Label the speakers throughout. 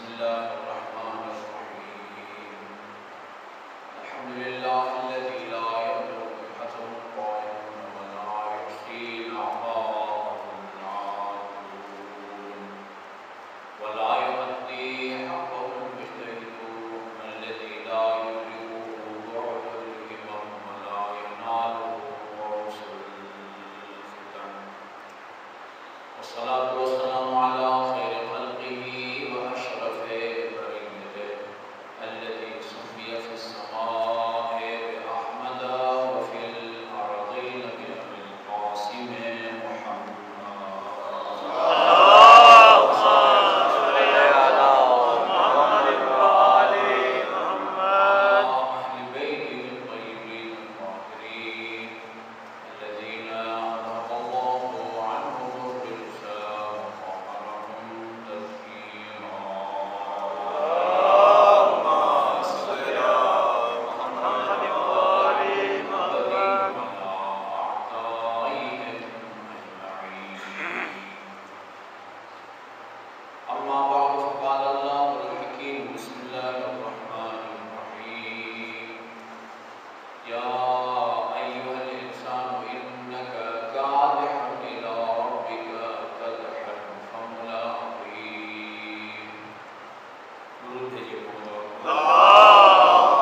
Speaker 1: الله الرحمن الرحيم. الحمد لله الذي لا يبلغ مدحته القائلون ولا يحصي نعماءه العادون ولا يؤدي حقه المجتهدون الذي لا يدركه بعد الهمم ولا يناله رسل الفتن. والصلاة والسلام على خير خلقه وأشرف بريته الذي سمي في السماء بأحمد وفي الأرضين بأبي القاسم محمد.
Speaker 2: اللهم صل على محمد وآل محمد.
Speaker 1: أهل بيته الطيبين الطاهرين الذين أذهب الله عنهم الرجس وطهرهم تطهيرا.
Speaker 2: اللهم صل على محمد وآل محمد.
Speaker 1: أما بعد فقال الله الحكيم بسم الله الرحمن الرحيم. يا أيها الإنسان إنك كادح إلى ربك كدحا فملاقيه. درود بھیجیے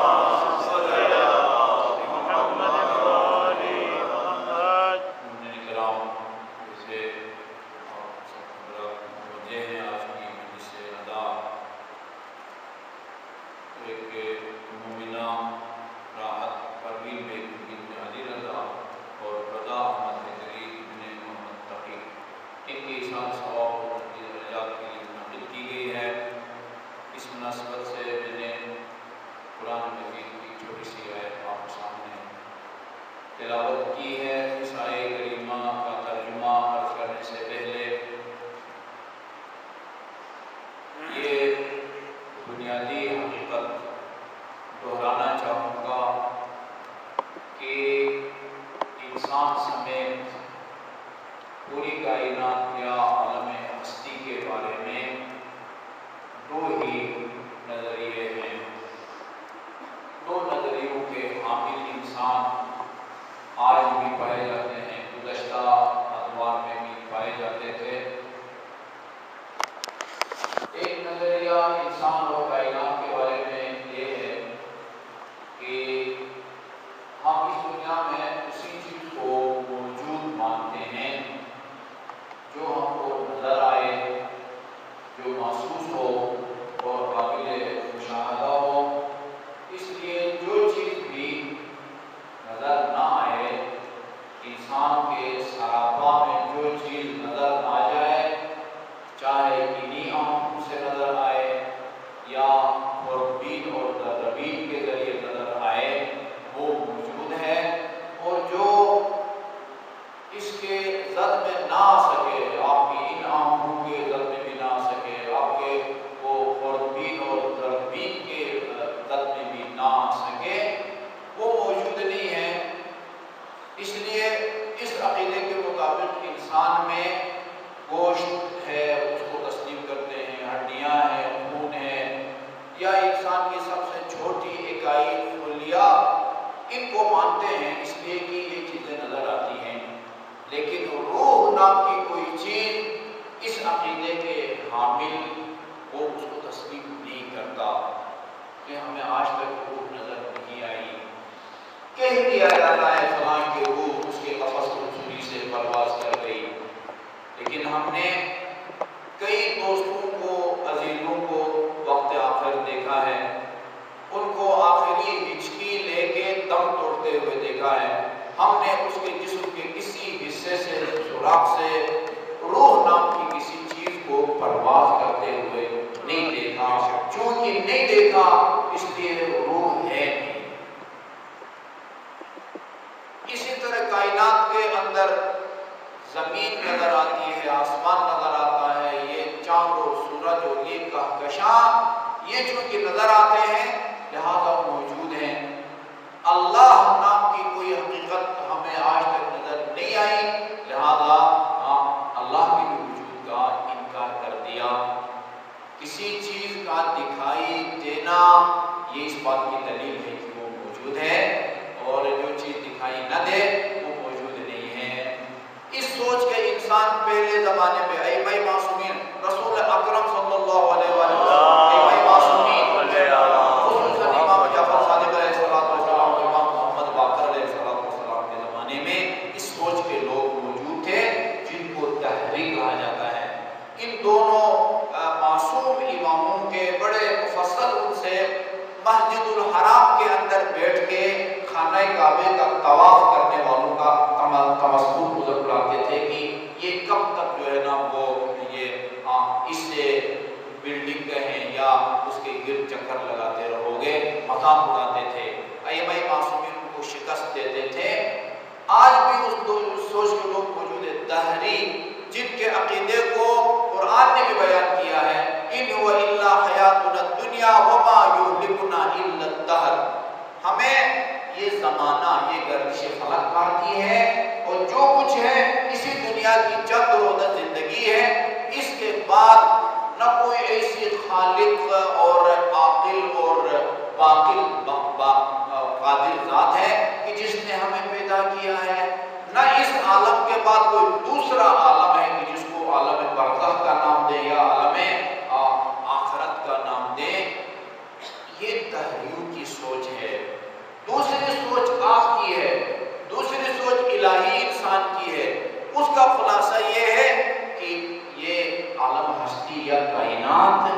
Speaker 2: اللهم صل على محمد وآل محمد.
Speaker 1: مومنین کرام، جیسے آپ سب متوجہ ہیں آج کی مجلس ادا ایک مومنہ راحت پروین بیگ بن علی رضا اور رضا احمد حیدری بن محمد تقی، ان کی اظہار ثواب اور تقدیر درجات کے لیے منعقد کی گئی ہے۔ اس مناسبت سے میں نے قرآن مجید کی چھوٹی سی آیت آپ کے سامنے تلاوت کی ہے۔ اس آیہ کریمہ کا ترجمہ عرض کرنے سے پہلے یہ بنیادی حقیقت دہرانا چاہوں گا کہ انسان سمیت پوری کائنات یا عالم ہستی کے بارے میں دو ہی نظریے ہیں۔ دو نظریوں کے حامل انسان آج بھی پائے جاتے ہیں، گزشتہ ادوار میں بھی پائے جاتے تھے۔ ایک نظریہ انسان اور کائنات کے بارے میں یہ ہے کہ ہم اس دنیا میں اسی چیز کو موجود مانتے ہیں جو ہم کو نظر آئے، جو محسوس ہو اور قابل مشاہدہ ہو۔ اس لیے جو چیز بھی نظر نہ آئے، انسان کے سراپا میں جو چیز نظر آ جائے، چاہے انہی آنکھوں سے نظر آئے یا خوردبین اور دردبین کے ذریعے نظر آئے، وہ موجود ہے۔ اور جو اس کے زد میں نہ آ سکے، آپ کی ان آنکھوں کے زد میں بھی نہ آ سکے، آپ کے وہ خوردبین اور دردبین کے زد میں بھی نہ آ سکے، وہ موجود نہیں ہے۔ اس لیے اس عقیدے کے مطابق انسان میں گوشت ہے، اس کو تسلیم کرتے ہیں، ہڈیاں ہیں، خون ہے، یا انسان کی سب سے چھوٹی اکائی خلیہ، ان کو مانتے ہیں اس لیے کہ یہ چیزیں نظر آتی ہیں۔ لیکن روح نام کی کوئی چیز اس عقیدے کے حامل وہ اس کو تسلیم نہیں کرتا کہ ہمیں آج تک روح نظر نہیں آئی۔ کہہ دیا جاتا ہے فلاں کی روح اس کے قفس الجوری سے پرواز کر گئی، لیکن ہم نے کئی دوستوں کو، عزیزوں کو وقت آخر دیکھا ہے، ان کو آخری ہچکی لے کے دم توڑتے ہوئے دیکھا ہے۔ ہم نے اس کے جسم کے کسی حصے سے، سوراخ سے روح نام کی کسی چیز کو پرواز کرتے ہوئے نہیں دیکھا۔ چونکہ نہیں دیکھا اس لیے روح ہے نہیں۔ اسی طرح کائنات کے اندر زمین نظر آتی ہے، آسمان نظر آتا ہے، یہ چاند اور سورج اور یہ کہکشاں، یہ چونکہ نظر آتے ہیں لہذا موجود ہیں۔ اللہ نام کی کوئی حقیقت ہمیں آج تک نظر نہیں آئی، لہذا اللہ کے وجود کا انکار کر دیا۔ کسی چیز کا دکھائی دینا یہ اس بات کی دلیل ہے کہ وہ موجود ہے، اور جو چیز دکھائی نہ دے وہ موجود نہیں ہے۔ اس سوچ کے انسان پہلے زمانے میں ائمہ معصومین، رسول اکرم صلی اللہ علیہ وسلم، ائمہ معصومین، خصوصاً امام جعفر صادق علیہ السلام، امام محمد باقر علیہ السلام کے زمانے میں اس سوچ کے لوگ موجود تھے جن کو دہری کہا جاتا ہے۔ ان دونوں معصوم اماموں کے بڑے مفصل ان سے مسجد الحرام کے اندر بیٹھ کے خانہ کعبے کا طواف کرنے والوں کا تمسخر گزراتے تھے کہ یہ کب تک جو ہے نا وہ یہ اس سے بلڈنگ کہیں یا اس کے گرد چکر لگاتے رہو گے، مذاق اڑاتے تھے، ائمہ معصومین ان کو شکست دیتے تھے۔ آج بھی اس سوچ کے لوگ موجود ہیں، دہری، جن کے عقیدے کو قرآن نے بھی بیان کیا ہے، ان هو الا حیاتنا الدنیا وما یہلکنا الا الدہر۔ ہمیں یہ زمانہ، یہ گردش فلک مارتی ہے، اور جو کچھ ہے اسی دنیا کی چند روزہ زندگی ہے، اس کے بعد نہ کوئی ایسی خالق اور عاقل اور قادر ذات ہے کہ جس نے ہمیں پیدا کیا ہے، نہ اس عالم کے بعد کوئی دوسرا عالم ہے کہ جس کو عالم برزخ کا نام دے یا عالم آخرت کا نام دے۔ یہ دہریوں کی سوچ ہے۔ دوسری سوچ آپ کی ہے، دوسری سوچ الہی انسان کی ہے۔ اس کا خلاصہ یہ ہے کہ یہ عالم ہستی یا کائنات،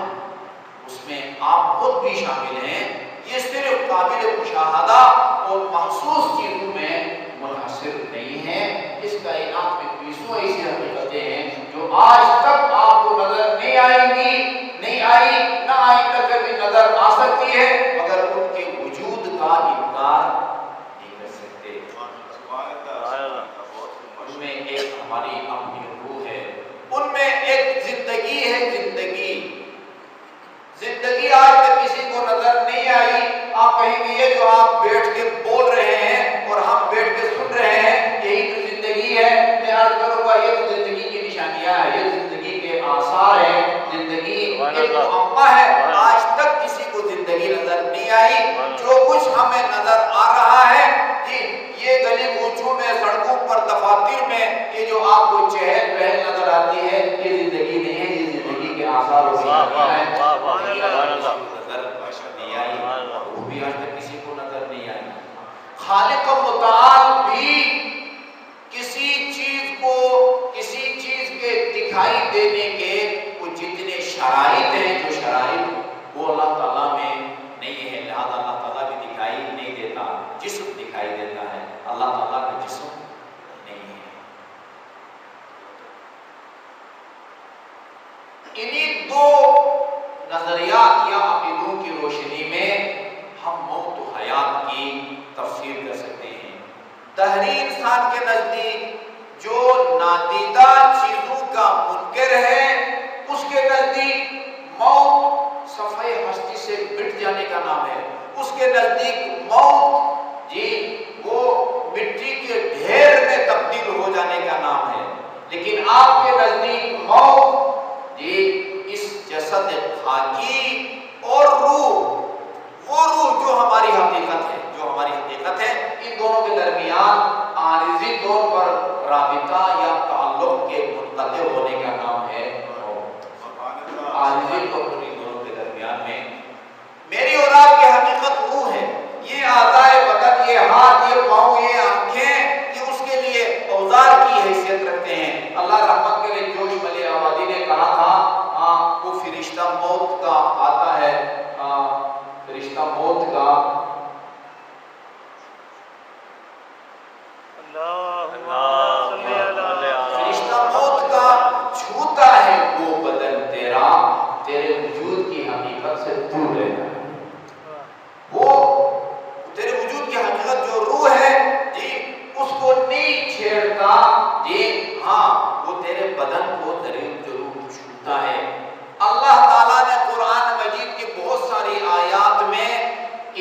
Speaker 1: اس میں آپ خود بھی شامل ہیں، یہ صرف قابل مشاہدہ اور محسوس چیزوں میں منحصر نہیں ہے۔ اس کائنات میں بیسوں ایسی حقیقتیں ہیں جو آج تک آپ کو نظر نہیں آئیں گی، نہیں آئی، نہ آئندہ کبھی نظر آ سکتی ہے، مگر ان کے وجود کا انکار نہیں کر سکتے۔ ان میں ایک ہماری اپنی روح ہے، ان میں ایک زندگی ہے، زندگی آج تک کسی کو نظر نہیں آئی۔ آپ کہیں گے یہ جو آپ بیٹھ کے بول رہے ہیں اور ہم بیٹھ کے سن رہے ہیں، یہی تو زندگی ہے۔ میں عرض کروں گا یہ تو زندگی کی نشانیاں ہیں، یہ زندگی کے آثار ہیں، زندگی ایک معمہ ہے۔ آج تک کسی کو زندگی نظر نہیں آئی۔ جو کچھ ہمیں نظر آ رہا ہے کہ یہ گلی کوچوں میں، سڑکوں پر، دفاتر میں یہ جو آپ کو چہل پہل نظر آتی ہے، یہ زندگی نہیں ہے، یہ زندگی کے آثار و نشانیاں ہیں۔ وہ بھی آج تک کسی کو نظر نہیں آئی۔ خالق متعال بھی کسی چیز کو، کسی چیز کے دکھائی دینے کے وہ جتنے شرائط ہیں، جو شرائط وہ اللہ تعالیٰ میں نہیں ہے، لہذا اللہ تعالیٰ بھی دکھائی نہیں دیتا۔ جسم دکھائی دیتا ہے، اللہ تعالیٰ کا جسم نہیں ہے۔ انہی دو نظریات یا عقیدوں کی روشنی میں ہم موت و حیات کی تفسیر کر سکتے ہیں۔ دہری انسان کے نزدیک جو نادیدہ چیزوں کا منکر ہے، اس کے نزدیک موت صفحہ ہستی سے مٹ جانے کا نام ہے۔ اس کے نزدیک موت وہ مٹی کے ڈھیر میں تبدیل ہو جانے کا نام ہے۔ لیکن آپ کے نزدیک موت اس جسد خاکی اور وہ روح جو ہماری حقیقت ہے، ان دونوں کے درمیان عارضی طور پر رابطہ یا تعلق کے منقطع ہونے کا نام ہے عارضی طور پر ان دونوں کے درمیان میں۔ میری اور آپ کی حقیقت روح ہے۔ یہ اعضائے بدن، یہ ہاتھ، یہ پاؤں، یہ آنکھیں، یہ اس کے لیے اوزار کی حیثیت رکھتے ہیں۔ اللہ رحمت کے لیے جوش ملی آبادی نے کہا تھا، وہ فرشتہ موت کا آتا ہے، فرشتہ موت کا چھوتا ہے وہ بدن تیرا، تیرے وجود کی حقیقت سے دور رہتا ہے۔ وہ تیرے وجود کی حقیقت جو روح ہے اس کو نہیں چھیڑتا وہ تیرے بدن کو ضرور چھوتا ہے۔ اللہ تعالیٰ نے قرآن مجید کی بہت ساری آیات میں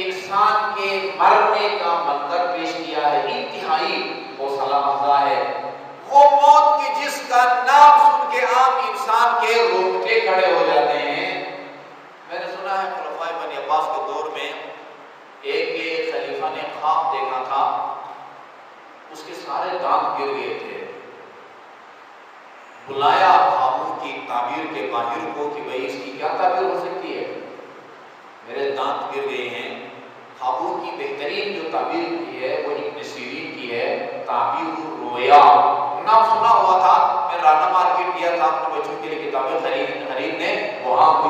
Speaker 1: انسان کے مرنے کا منظر پیش کیا ہے، انتہائی حوصلہ افزا ہے۔ وہ موت کی جس کا نام سن کے عام انسان کے رونگٹے کھڑے ہو جاتے ہیں،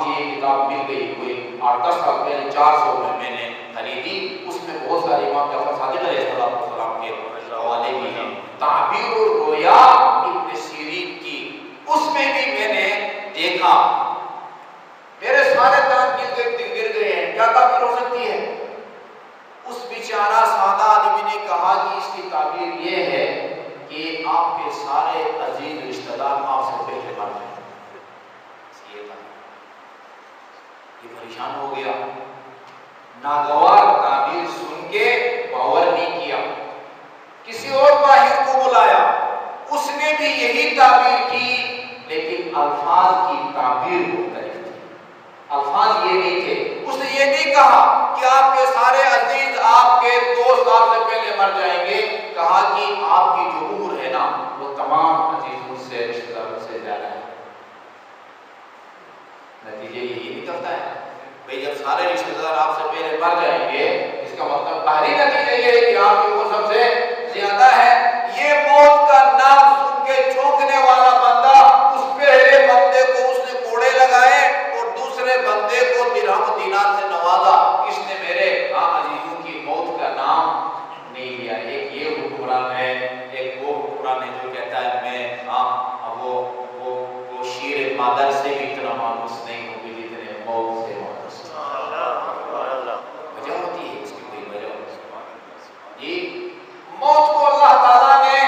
Speaker 1: مجھے یہ کتاب مل گئی کوئی 8-10 سال پہلے 400 میں نے خریدی، اس میں بہت سارے امام جعفر صادق علیہ السلام کے حوالے بھی ہیں۔ تعبیر الرؤیا ابن سیرین کی، اس میں بھی میں نے دیکھا، میرے سارے دانت گر گئے ہیں، کیا تعبیر ہو سکتی ہے؟ اس بیچارہ سادہ آدمی نے کہا کہ اس کی تعبیر یہ ہے کہ آپ کے سارے عزیز رشتہ دار آپ سے پہلے مر جائیں۔ یہ تھا، یہ پریشان ہو گیا، ناگوار تعبیر سن کے باور نہیں کیا، کسی اور ماہر کو بلایا، اس نے بھی یہی تعبیر کی، لیکن الفاظ کی تعبیر مختلف تھی۔ الفاظ یہ نہیں تھے، اس نے یہ نہیں کہا کہ آپ کے سارے عزیز آپ کے دوست آپ سے پہلے مر جائیں گے، کہا کہ آپ کی جو عمر ہے نا وہ تمام عزیزوں سے رشتہ داروں سے زیادہ ہے۔ نتیجہ یہی نکلتا ہے بھئی جب سارے رشتہ دار آپ سے پہلے مر جائیں گے، اس کا مطلب باہری نتیجہ یہ ہے کہ آپ کی عمر سب سے زیادہ ہے۔ یہ موت کا نام سن کے چونکنے والا بندہ، اس پہلے بندے کو اس نے کوڑے لگائے اور دوسرے بندے کو درہم و دینار سے نوازا، اس نے میرے عزیزوں کی موت کا نام نہیں لیا۔ ایک یہ حکمران ہے، ایک وہ حکمران ہے جو کہتا ہے میں وہ شیر مادر سے بھی اتنا مانوس نہیں ہوں گی جتنے موت سے مانوس۔ وجہ ہوتی ہے، اس کی کوئی وجہ ہوتی ہے۔ یہ موت کو اللہ تعالیٰ نے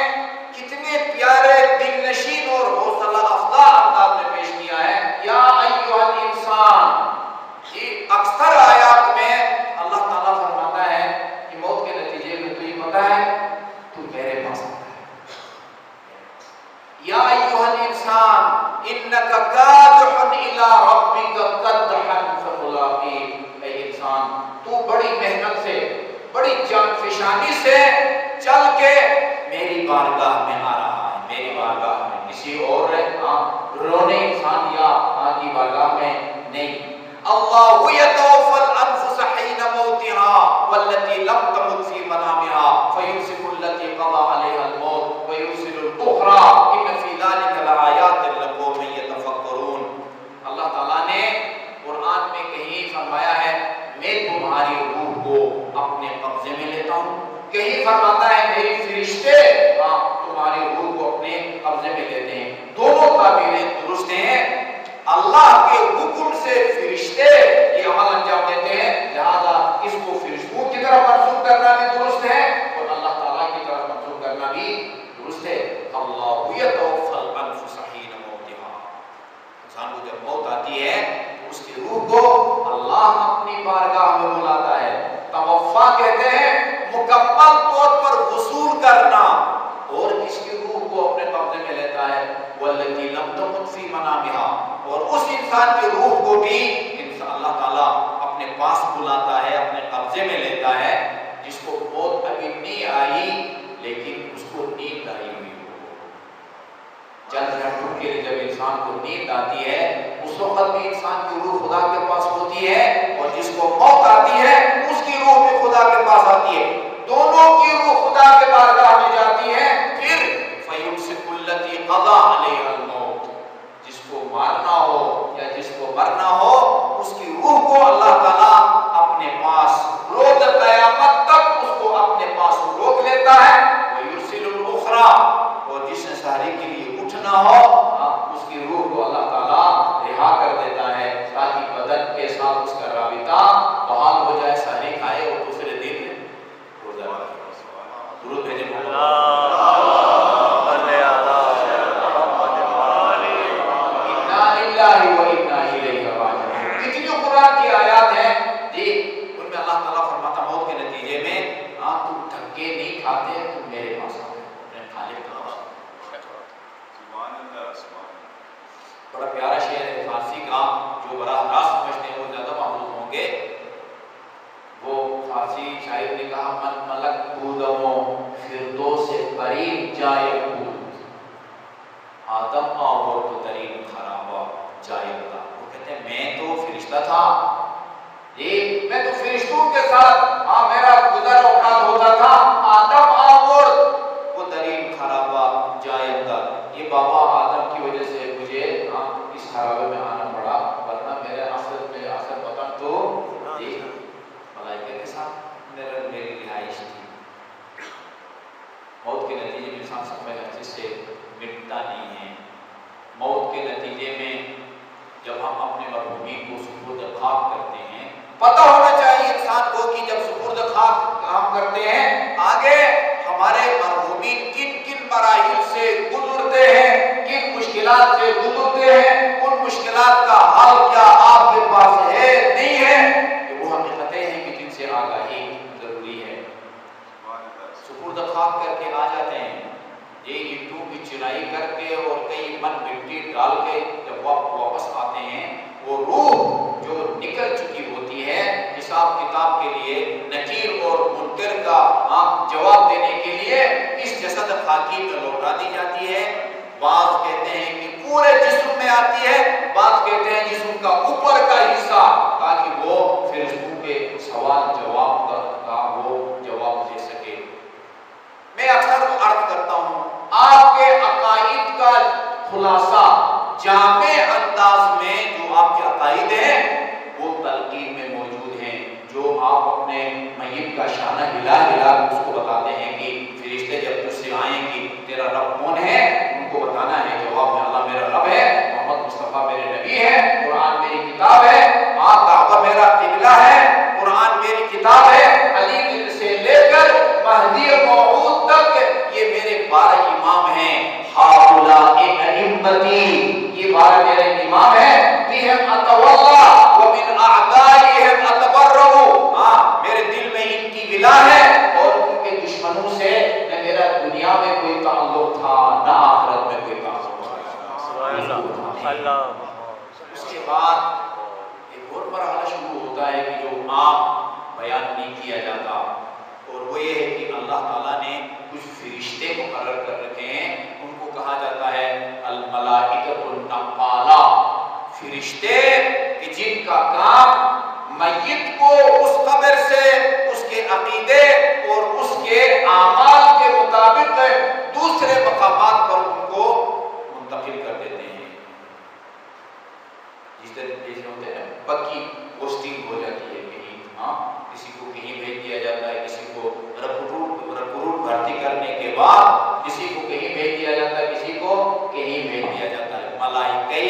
Speaker 1: کتنے پیارے دل نشین اور حوصلہ افزا انداز میں پیش کیا ہے۔ یا ایھا الانسان، یہ اکثر آیات میں اللہ تعالیٰ فرماتا ہے کہ موت کے نتیجے میں تجھے پتہ ہے تو میرے پاس آتا ہے۔ یا ایھا الانسان انک کادح الی ربک کدحا فملاقیہ، اے انسان تو بڑی محنت سے، بڑی جان فشانی سے چل کے میری بارگاہ میں آ رہا ہے، میری بارگاہ میں، کسی اور رونے انسان یا کی بارگاہ میں نہیں۔ اللہ یتوفی الانفس حین موتها والتي لم تمت في منامها فيمسك التي قضى عليها الموت ويرسل الاخرى ان في ذلك لآیات لقوم یتفکرون۔ اللہ تعالیٰ نے قرآن میں کہیں فرمایا ہے میں تمہاری روح کو اپنے قبضے میں لیتا ہوں، کہیں فرماتا ہے میری فرشتے تمہاری روح کو اپنے قبضے میں لیتے ہیں۔ دونوں تعبیریں درست ہیں۔ اللہ کے حکم سے فرشتے یہ عمل انجام دیتے ہیں، لہذا اس کو فرشتوں کی طرف منسوب کرنا بھی درست ہے اور اللہ تعالیٰ کی طرف منسوب کرنا بھی درست ہے۔ اللہ یتوفی الانفس حین موتها، انسان کو جب موت آتی ہے اس کی روح کو اللہ اپنی بارگاہ میں بلاتا ہے۔ توفا کہتے ہیں مکمل طور پر وصول کرنا، اور اس کی روح کو اپنے قبضے میں لیتا ہے۔ والتي لم تمت في منامها، اور اس انسان کی روح کو بھی اللہ تعالیٰ اپنے پاس بلاتا ہے، اپنے قبضے میں لیتا ہے، جس کو موت ابھی نہیں آئی لیکن اس کو نیند آئی ہوئی ہو۔ چند گھنٹوں کے لیے جب انسان کو نیند آتی ہے اس وقت بھی انسان کی روح خدا کے پاس ہوتی ہے، اور جس کو موت آتی ہے اس کی روح بھی خدا کے پاس آتی ہے، دونوں کی روح خدا کے بارگاہ میں جاتی ہے۔ پھر فیمسک التی قضی علیہا الموت، جس کو مارنا ہو یا جس کو مرنا ہو اس کی روح کو اللہ تعالیٰ اپنے پاس روز قیامت تک اس کو اپنے پاس روک لیتا ہے۔ ویرسل الاخری، اور جس نے سحری کے لیے اٹھنا ہو اس کی روح کو اللہ تعالیٰ رہا کر دیتا ہے تاکہ بدن کے ساتھ اس کا رابطہ بحال ہو جائے، سحری کھائے اور دوسرے دن روزہ رکھے۔ درود بھیجیں کتنی قرآن کی آیات ہیں جی، ان میں اللہ تعالیٰ فرماتا موت کے نتیجے میں تم دھکے نہیں کھاتے، تم میرے پاس آتے، اپنے خالق کے پاس۔ بڑا پیارا شعر ہے فارسی کا جو براہ راست سمجھتے ہیں وہ زیادہ محفوظ ہوں گے۔ وہ فارسی شاعر نے کہا من ملک بودم فردوس قریب جائے بود، آدم آور تو ترین خرابہ جائے بتا۔ وہ کہتے ہیں میں تو فرشتہ تھا، جی میں تو فرشتوں کے ساتھ میرا گزر اوقات ہوتا تھا، آدم آور وہ ترین خرابہ جائے بتا۔ یہ بابا آدم کی وجہ سے مجھے اس خرابے میں آنا پڑا، ورنہ میرے پتہ ہونا چاہیے انسان کو کہ جب سپرد خاک کام کرتے ہیں آگے ہمارے مرحومین کن کن مراحل سے گزرتے ہیں، کن مشکلات سے گزرتے ہیں، ان مشکلات کا حل کیا آپ کے پاس ہے نہیں ہے، کہ وہ حقیقتیں ہیں کہ جن سے آگاہی ضروری ہے۔ سپرد خاک کر کے آ جاتے ہیں، یہ اینٹوں کی چنائی کر کے اور کئی من مٹی ڈال کے جب واپس آتے ہیں، وہ روح جو نکل چکی ہوتی ہے حساب کتاب کے لیے، نکیر اور منکر کا جواب دینے کے لیے اس جسد خاکی میں لوٹا دی جاتی ہے۔ بعض کہتے ہیں کہ پورے جسم میں آتی ہے، بعض کہتے ہیں جسم کا اوپر کا حصہ، تاکہ وہ فرشتوں کے سوال جواب کا وہ جواب دے سکے۔ میں اکثر عرض کرتا ہوں، آپ کے عقائد کا خلاصہ جامع انداز میں جو آپ کے عقائد ہیں وہ تلقین میں موجود ہیں، جو آپ اپنے میت کا شانہ ہلا ہلا اس کو بتاتے ہیں کہ فرشتے جب تجھ سے آئیں کہ تیرا رب کون ہے، ان کو بتانا ہے جواب میں اللہ میرا رب ہے، محمد مصطفیٰ میرے نبی ہے، قرآن میری کتاب ہے، کعبہ میرا قبلہ ہے، قرآن میری کتاب ہے، علی سے لے کر مہدی موعود تک یہ میرے 12 امام ہیں، ہؤلاء ائمتی، یہ 12 میرے امام ہیں، بہم اتولا ومن اعدائهم اتبرؤ، میرے دل میں ان کی ولا ہے اور ان کے دشمنوں سے نہ میرا دنیا میں کوئی تعلق تھا نہ آخرت میں کوئی تعلق تھا۔ اس کے بعد ایک اور مرحلہ شروع ہوتا ہے کہ جو عام بیان نہیں کیا جاتا، اور وہ یہ ہے کہ اللہ تعالیٰ نے کچھ فرشتے مقرر کر رکھے ہیں، ان کو کہا جاتا ہے الملائکۃ النقالہ، فرشتے کہ جن کا کام میت کو اس قبر سے اس کے عقیدے اور اس کے اعمال کے مطابق دوسرے مقامات پر ان کو منتقل کر دیتے ہیں۔ جس طرح جیسے ہوتے ہیں پکی پوسٹنگ ہو جاتی ہے کہیں، کسی کو کہیں بھیج دیا جاتا ہے، کسی کو ریکروٹ بھرتی کرنے کے بعد کسی کو کہیں بھیج دیا جاتا ہے، کسی کو کہیں بھیج دیا جاتا ہے۔ ملائکہ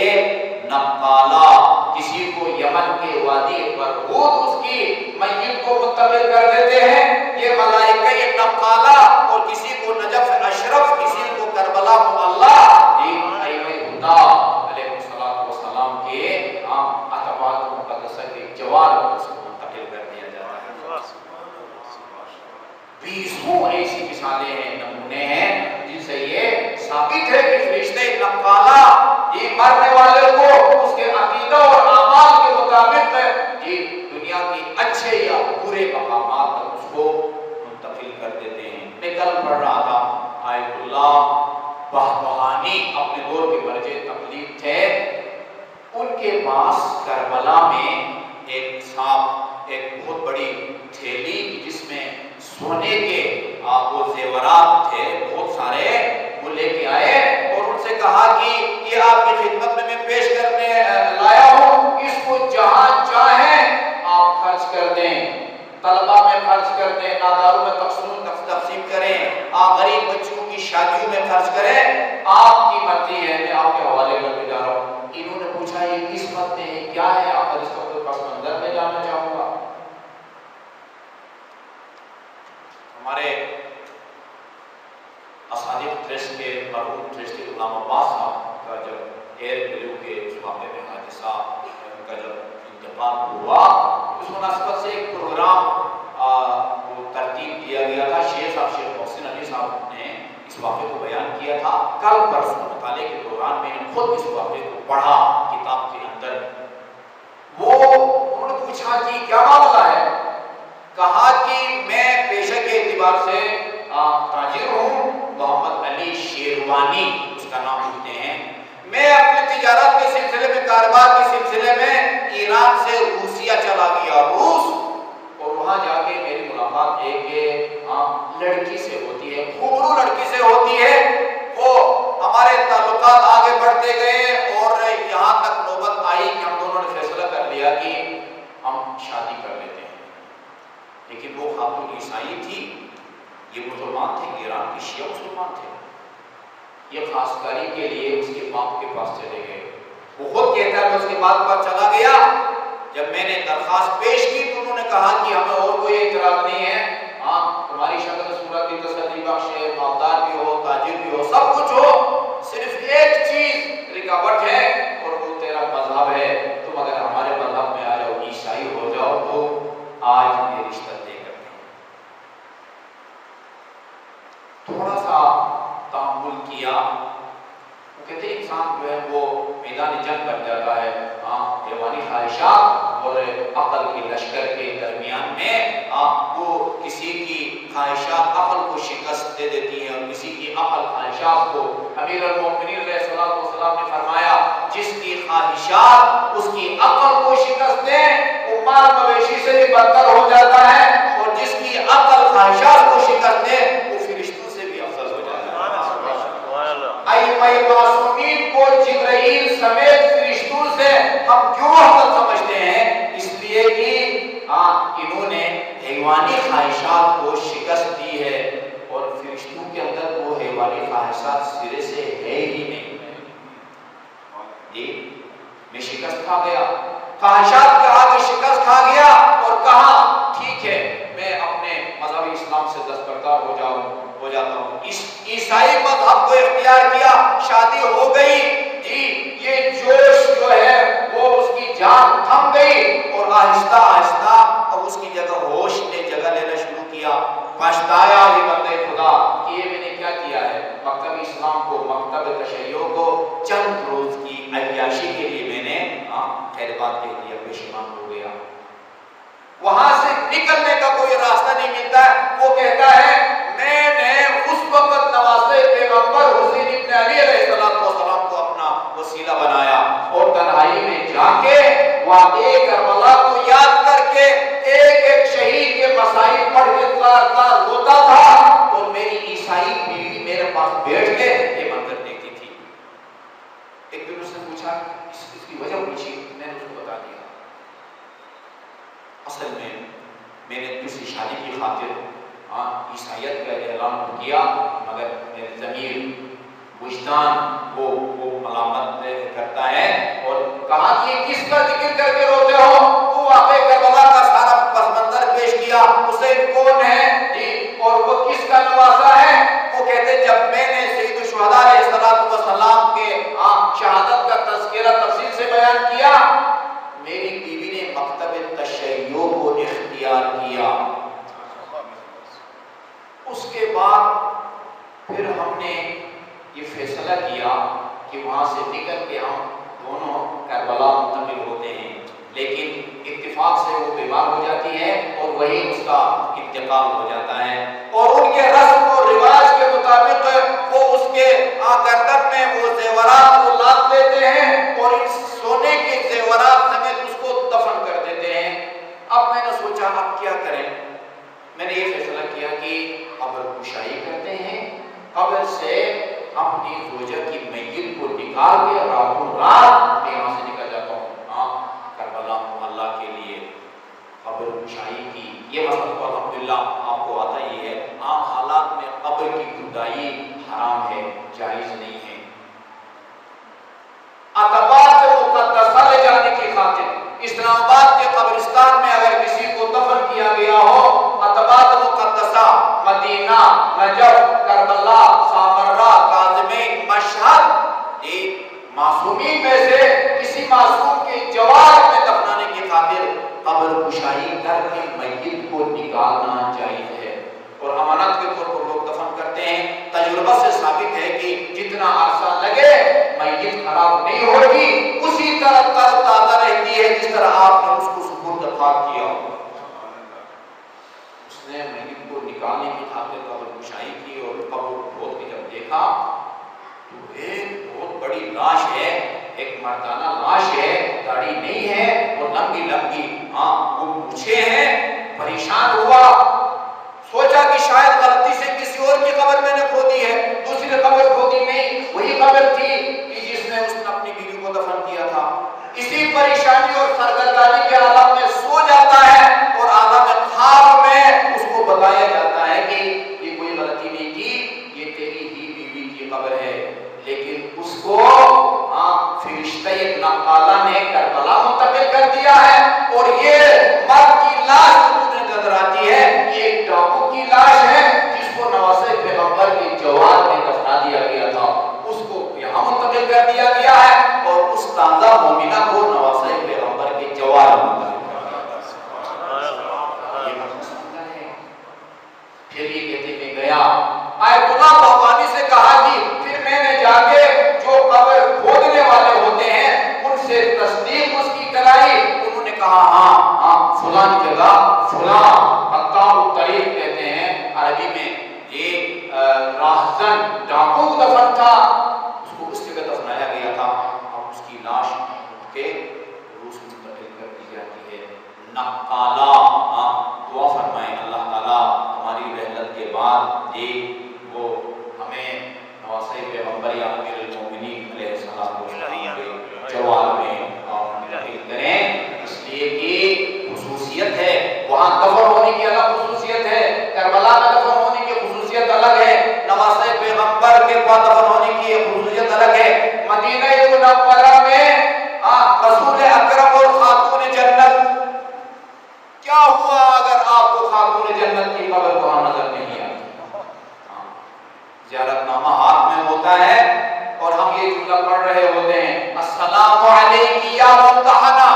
Speaker 1: نقالہ کسی کو یمن کے وادی برہوت اس کی میت کو منتقل کر دیتے ہیں، یہ ملائکہ نقالہ، اور کسی کو نجف اشرف، کسی کو کربلا معلی، ائمہ ہدا علیہ الصلوۃ والسلام کے اتباع مقدسہ کے جوار کو اس کو منتقل کر دیا جاتا ہے۔ 20 ایسی مثالیں ہیں، نمونے ہیں جن سے یہ ثابت ہے کہ فرشتے نقالہ یہ مرنے والے کو اس کے عقیدہ اور اعمال کے مطابق یہ دنیا کے اچھے یا برے مقامات تک اس کو منتقل کر دیتے ہیں۔ میں کل پڑھ رہا تھا آیت اللہ بہبہانی اپنے دور کے مرجع تقلید تھے، ان کے پاس کربلا میں ایک صاحب ایک بہت بڑی تھیلی جس میں سونے کے وہ زیورات تھے بہت سارے، وہ لے کے آئے اور ان سے کہا کہ یہ آپ کی خدمت میں پیش کرنے لایا ہوں، اس کو جہاں چاہیں آپ خرچ کر دیں، طلبہ میں خرچ کر دیں، ناداروں میں تقسیم کریں، آپ غریب بچوں کی شادیوں میں خرچ کریں، آپ کی مرضی ہے، میں آپ کے حوالے کر کے جا رہا ہوں۔ انہوں نے پوچھا یہ کس مت میں ہے، کیا ہے؟ آپ اس کو پس منظر میں جانا چاہوں گا۔ ہمارے اساتذہ ٹرسٹ کے مرحوم ٹرسٹی غلام عباس صاحب کا جب ایئر بلیو کے اس واقعے میں حادثہ ان کا جب انتقال ہوا، اس مناسبت سے ایک پروگرام کو ترتیب دیا گیا تھا، شیخ محسن علی صاحب نے اس واقعے کو بیان کیا تھا۔ کل پرسوں مطالعے کے دوران میں نے خود اس واقعے کو پڑھا کتاب کے اندر، انہوں نے پوچھا کہ کیا معاملہ ہے؟ کہا کہ میں پیشے کے اعتبار سے تاجر ہوں، محمد علی شیروانی اس کا نام ہوتے ہیں، میں اپنے تجارت کے سلسلے میں، کاروبار کے سلسلے میں ایران سے روسیہ چلا گیا، روس، اور وہاں جا کے میری ملاقات ایک لڑکی سے ہوتی ہے، خوبرو لڑکی سے ہوتی ہے، وہ ہمارے تعلقات آگے بڑھتے گئے اور یہاں تک نوبت آئی کہ ہم دونوں نے فیصلہ کر لیا کہ ہم شادی کر لیتے ہیں۔ لیکن وہ خاتون عیسائی تھی، یہ مسلمان تھے، ایران کے شیعہ مسلمان تھے، یہ خاصکاری کے لیے اس کے باپ کے پاس چلے گئے۔ وہ خود کہتا ہے میں اس کے باپ پر چلا گیا، جب میں نے درخواست پیش کی کہا کہ ہمیں اور کوئی اعتراض نہیں ہے، ہاں تمہاری شکل صورت بھی تسلی بخش ہے، مالدار بھی ہو، تاجر بھی ہو، سب کچھ ہو، صرف ایک چیز رکاوٹ ہے اور وہ تیرا مذہب ہے، تم اگر ہمارے مذہب میں آ جاؤ، عیسائی ہو جاؤ تو آج یہ رشتہ طے کرتے ہیں۔ تھوڑا سا تأمل کیا، وہ کہتے ہیں انسان جو ہے وہ میدان جنگ بن جاتا ہے، ہاں حیوانی خواہشات اور عقل کے لشکر کے درمیان میں وہ کسی کی خواہشات عقل کو شکست دے دیتی ہیں اور کسی کی عقل خواہشات کو۔ امیر المومنین علیہ السلام نے فرمایا جس کی خواہشات اس کی عقل کو شکست دیں وہ مال مویشی سے بھی بدتر ہو جاتا ہے، اور جس کی عقل خواہشات کو شکست دے وہ فرشتوں سے بھی افضل ہو جاتا ہے۔ ائمہ معصومین کو جبرائیل سمیت فرشتوں سے ہم کیوں افضل سمجھتے ہیں؟ اس لیے کہ انہوں نے حیوانی خواہشات کو شکست دی ہے، اور فرشتوں کے اندر وہ حیوانی خواہشات سرے سے ہے ہی نہیں۔ میں شکست کھا گیا، خواہشات کے آگے شکست کھا گیا اور کہا ٹھیک ہے میں اپنے مذہب اسلام سے دستبردار ہو جاتا ہوں، عیسائی مذہب کو اختیار کیا، شادی ہو گئی، جی یہ جوش جو ہے وہ اس کی جان تھم گئی، اور آہستہ آہستہ اب اس کی جگہ ہوش نے جگہ لینا شروع کیا۔ پچھتایا یہ بندے خدا کہ یہ میں نے کیا کیا ہے، مکتب اسلام کو، مکتب تشیع کو چند روز کی عیاشی کے لیے میں نے خیر بات کہہ دیا، پشیمان ہو گیا۔ وہاں سے نکلنے کا کوئی راستہ نہیں ملتا ہے۔ وہ کہتا ہے میں نے اس وقت نواسے پیغمبر حسین ابن علی علیہ السلام کو اپنا وسیلہ بنایا، اور تنہائی میں جا کے واقعے کربلا کو یاد کر کے ایک ایک شہید کے مسائل پڑھ کے روتا تھا، اور میری عیسائی بیوی میرے پاس بیٹھ کے یہ منظر دیکھتی تھی۔ ایک دن اس نے پوچھا اس کی وجہ پوچھی، میں نے اس کو بتا دیا اصل میں نے دوسری شادی کی خاطر عیسائیت کا اعلان کیا، مگر میرے ضمیر وجدان وہ ملامت کرتا ہے، اور کہا کہ یہ کس کا ذکر کر کے روتے ہو؟ وہ واقعہ کربلا کا سارا پس منظر پیش کیا، حسین کون ہے جی اور وہ کس کا نواسا ہے؟ وہ کہتے جب میں نے سید الشہداء علیہ السلام کے شہادت کا تذکرہ تفصیل سے بیان کیا، میری بیوی نے مکتب تشیع کو اختیار کیا۔ اس کے بعد پھر ہم نے یہ فیصلہ کیا کہ وہاں سے نکل کے ہم دونوں کربلا منتقل ہوتے ہیں، لیکن اتفاق سے وہ بیمار ہو جاتی ہے اور وہی اس کا انتقال ہو جاتا ہے، اور ان کے رسم و رواج کے مطابق وہ اس کے گردن میں وہ زیورات کو لاد دیتے ہیں اور اس سونے کے زیورات سمیت اس کو دفن کر دیتے ہیں۔ اب میں نے سوچا اب کیا کریں؟ میں نے یہ فیصلہ کیا کہ قبر کشائی کرتے ہیں، قبر سے اپنی زوجہ کی میت کو نکال کے راتوں رات میں یہاں سے نکل جاتا ہوں کربلا محلہ کے لیے۔ قبر کشائی کی یہ مسئلہ تو الحمدللہ آپ کو آتا ہی ہے، عام حالات میں قبر کی کھدائی حرام ہے، جائز نہیں ہے۔ اتباط مقدسہ لے جانے کی خاطر اسلام آباد کے قبرستان میں اگر کسی کو دفن کیا گیا ہو، اتباط مقدسہ مدینہ، نجف، کربلا، سامرہ، کاظمین، مشہد، معصومین میں سے کسی معصوم کے جوار میں دفنانے کی خاطر قبر کشائی کر کے میت کو نکالنا جائز ہے، اور امانت کے طور پر لوگ دفن کرتے ہیں۔ تجربہ سے ثابت ہے کہ جتنا عرصہ لگے میت خراب نہیں ہوگی، اسی طرح تر تازہ رہتی ہے جس طرح آپ نے اس کو سپرد خاک کیا ہو۔ اس نے میت کو نکالنے کی خاطر قبر کشائی کی، اور قبر کھود کے جب دیکھا تو ایک بہت بڑی لاش ہے، ایک مردانہ لاش ہے، داڑھی نہیں ہے اور لمبی لمبی وہ مونچھیں ہیں۔ پریشان ہوا، سوچا کہ شاید غلطی سے کسی اور کی قبر میں نے کھودی ہے، دوسری قبر کھودی نہیں، وہی قبر تھی کہ جس میں اس نے اپنی بیوی کو دفن کیا تھا۔ اسی پریشانی اور سرگردانی کے عالم میں سو جاتا ہے، اور عالم خواب میں اس کو بتایا جاتا ہے کہ یہ کوئی غلطی نہیں کی، یہ تیری ہی بیوی کی قبر ہے، لیکن اس کو فرشتہ نقالہ نے کربلا منتقل کر دیا ہے، اور یہ مرد کی لاش کہا ہاں فلاں جگہ فلاں قطاع الطریق کہتے ہیں عربی میں، یہ راہزن ڈاکو دفن تھا، اس کو اس جگہ دفنایا گیا تھا، اور اس کی لاش کے روس منتقل کر دی جاتی ہے۔ نقالہ دعا فرمائیں اللہ تعالیٰ ہماری رحلت کے بعد ایک وہ ہمیں نواسۂ پیغمبر یا امیر المومنین علیہ السلام کے جواب میں منتقل کریں، اس لیے کہ خصوصیت ہے وہاں دفن ہونے کی الگ خصوصیت ہے، کربلا میں دفن ہونے کی خصوصیت الگ ہے، نواسۂ پیغمبر کے پاس دفن ہونے کی خصوصیت الگ ہے۔ مدینہ منورہ میں رسول اکرم اور خاتون جنت، کیا ہوا اگر آپ کو خاتون جنت کی قبر وہاں نظر نہیں آتی؟ زیارت نامہ ہاتھ میں ہوتا ہے اور ہم یہ جملہ پڑھ رہے ہوتے ہیں، السلام علیکی یا ممتحنہ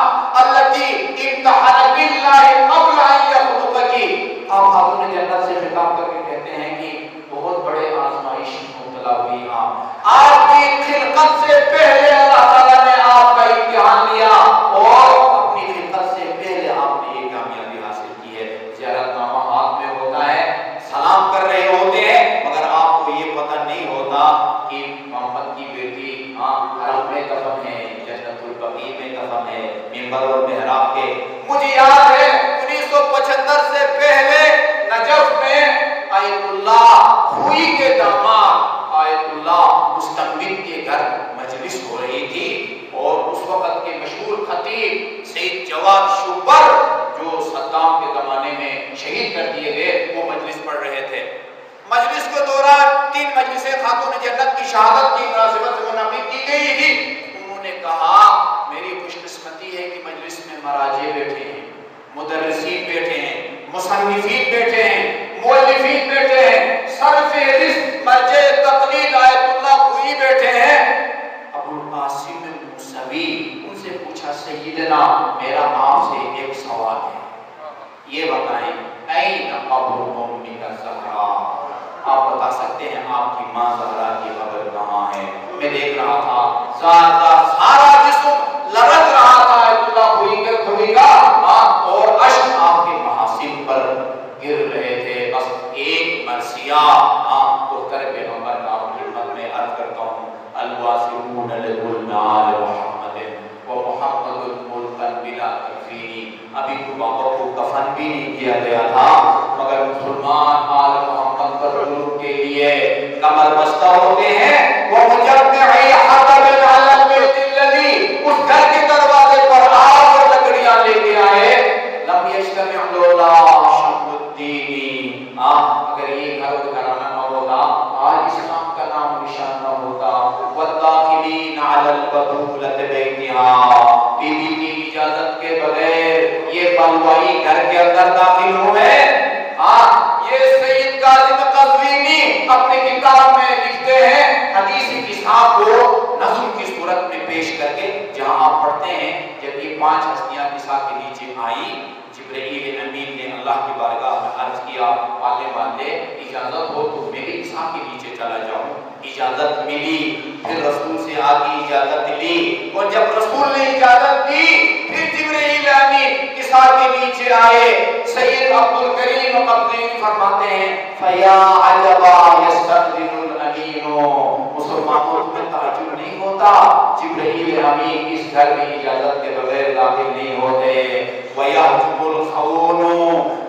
Speaker 1: التی امتحن باللہ قبل ان یخلقکی۔ آپ خاتون جنت سے خطاب کر کے کہتے ہیں کہ بہت بڑے آزمائش میں مبتلا ہوئی آپ کی خلقت سے پہلے اللہ تعالیٰ نے آپ کا امتحان لیا اور اپنی خلقت سے پہلے آپ نے یہ کامیابی حاصل کی ہے۔ زیارت نامہ ہاتھ میں ہوتا ہے، سلام کر رہے ہوتے ہیں، مگر آپ کو یہ پتہ نہیں ہوتا کہ محمد کی بیٹی حرم میں دفن ہے، جنت البقیع میں دفن ہے، منبر اور محراب کے۔ مجھے یاد ہے 1975 سے پہلے نجف میں آیت اللہ خوئی کے داماد آیت اللہ مستنبت کے گھر مجلس ہو رہی تھی، اور اس وقت کے مشہور خطیب سید جواد شوبر جو صدام کے زمانے میں شہید کر دیے گئے، وہ مجلس پڑھ رہے تھے۔ مجلس کے دوران 3 مجلسیں خاتون جنت کی شہادت کی مناسبت سے منعقد کی گئی تھی۔ انہوں نے کہا میری خوش قسمتی ہے کہ مجلس میں مراجع بیٹھے ہیں، مدرسین بیٹھے ہیں، مصنفین بیٹھے ہیں، مؤلفین بیٹھے ہیں، سر فہرست مرجع تقلید آیت اللہ خوئی بیٹھے ہیں۔ ابو القاسم موسوی ان سے پوچھا سیدنا میرا آپ سے ایک سوال ہے، یہ بتائیں این قبر امک الزہرا، آپ بتا سکتے ہیں آپ کی ماں زہرا کی قبر کہاں ہے؟ میں دیکھ رہا تھا سارا جسم لرز رہا تھا آیت اللہ خوئی کا، اور اشک آپ کے محاسن پر گر رہے تھے، بس ایک مرثیہ اٹھ کر پیغمبر کا خدمت میں عرض کرتا ہوں، الواسعون للمال محمد و محمد الملقن بلا تکفینی۔ ابھی تو بابا کو کفن بھی نہیں کیا گیا تھا، مگر مسلمان آل محمد پر ظلم کے لیے کمر بستہ ہوتے ہیں۔ وہ مجمعی حطب علی البیت الذی، اس گھر کے دروازے پر آگ اور لکڑیاں لے کے آئے، لم یجتمع لولا شمس الدین، اگر یہ گھر گھرانہ نہ ہوتا آج اسلام کا نام نشان نہ ہوتا۔ والداخلین علی البطولۃ بیتہا، بی بی کی اجازت کے بغیر یہ بلوائی گھر کے اندر داخل ہوئے۔ یہ سید کاظم قزوینی اپنے کتاب میں لکھتے ہیں، حدیث کتاب کو نظم کی صورت میں پیش کر کے، جہاں آپ پڑھتے ہیں جب یہ 5 ہستیاں کسا کے نیچے آئی، جبرائیل امین نے اللہ کی بارگاہ میں عرض کیا، آنے والے اجازت ہو تو میں بھی کسا کے نیچے چلا جاؤں۔ اجازت ملی، پھر رسول سے آگے اجازت لی، اور جب رسول نے اجازت دی پھر جبرائیل امین کسا کے نیچے آئے۔ سید عبد الکریم قبطینی فرماتے ہیں فیا عجبا یستقبل الامین، مسلمانوں میں تعجب نہیں ہوتا جبرائیل امین اس گھر میں اجازت کے بغیر داخل نہیں ہوتے۔ ویحجب الخون،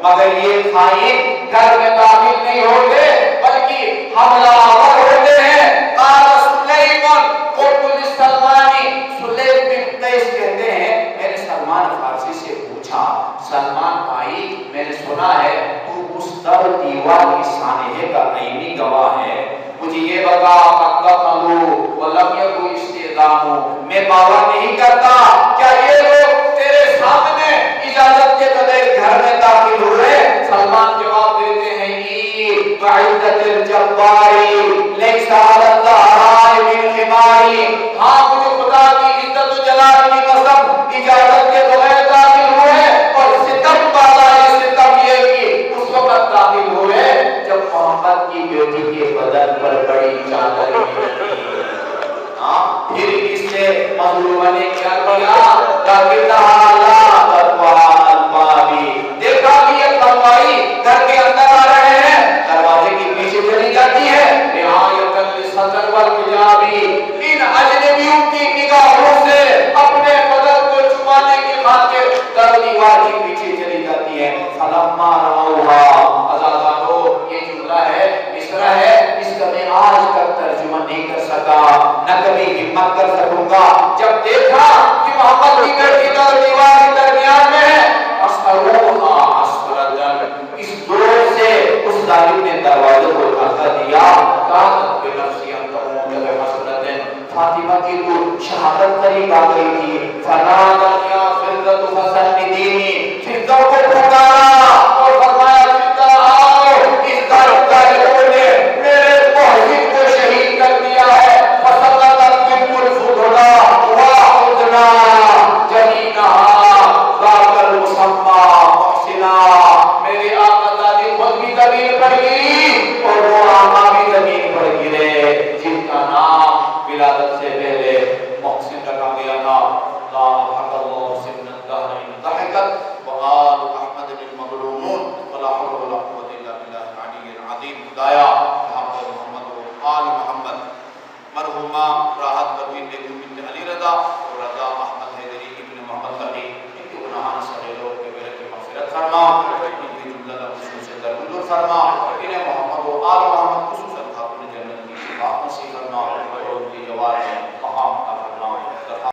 Speaker 1: مگر یہ خائن گھر میں داخل نہیں ہوتے بلکہ حملہ آور ہوتے ہیں۔ قال سلیمان قلت لسلمانی، سلیم بن قیس کہتے ہیں میں نے سلمان فارسی سے پوچھا، سلمان بھائی میں نے سنا ہے تو اس در دیوار کی سانحے کا عینی گواہ ہے، مجھے یہ بتا قتلوا ولم یکن استئذان، میں باور نہیں کرتا کیا یہ لوگ تیرے سامنے اجازت کے بغیر گھر میں داخل ہوئے؟ سلمان جواب دیتے ہیں وعزت الجباری لیس علی الزہراء من خماری، ہاں مجھے خدا کی عزت و جلال کی قسم اجازت کے بغیر داخل ہوئے، اور ستم والا ستم یہ کہ اس وقت داخل ہوئے جب محمد کی بیٹی کے بدن پر بڑی چادر تھی۔ پھر اس سے مظلومہ نے کیا کیا؟ طرف دیوار کی پیچھے چلی جاتی ہے. فلما رأوها عزازانو یہ جملہ ہے مصرع ہے اس کا میں آج تک ترجمہ نہیں کر سکا نہ کبھی ہمت کر سکوں گا. جب دیکھا کہ محمد کی بیٹی تو دیوار کے درمیان میں ہے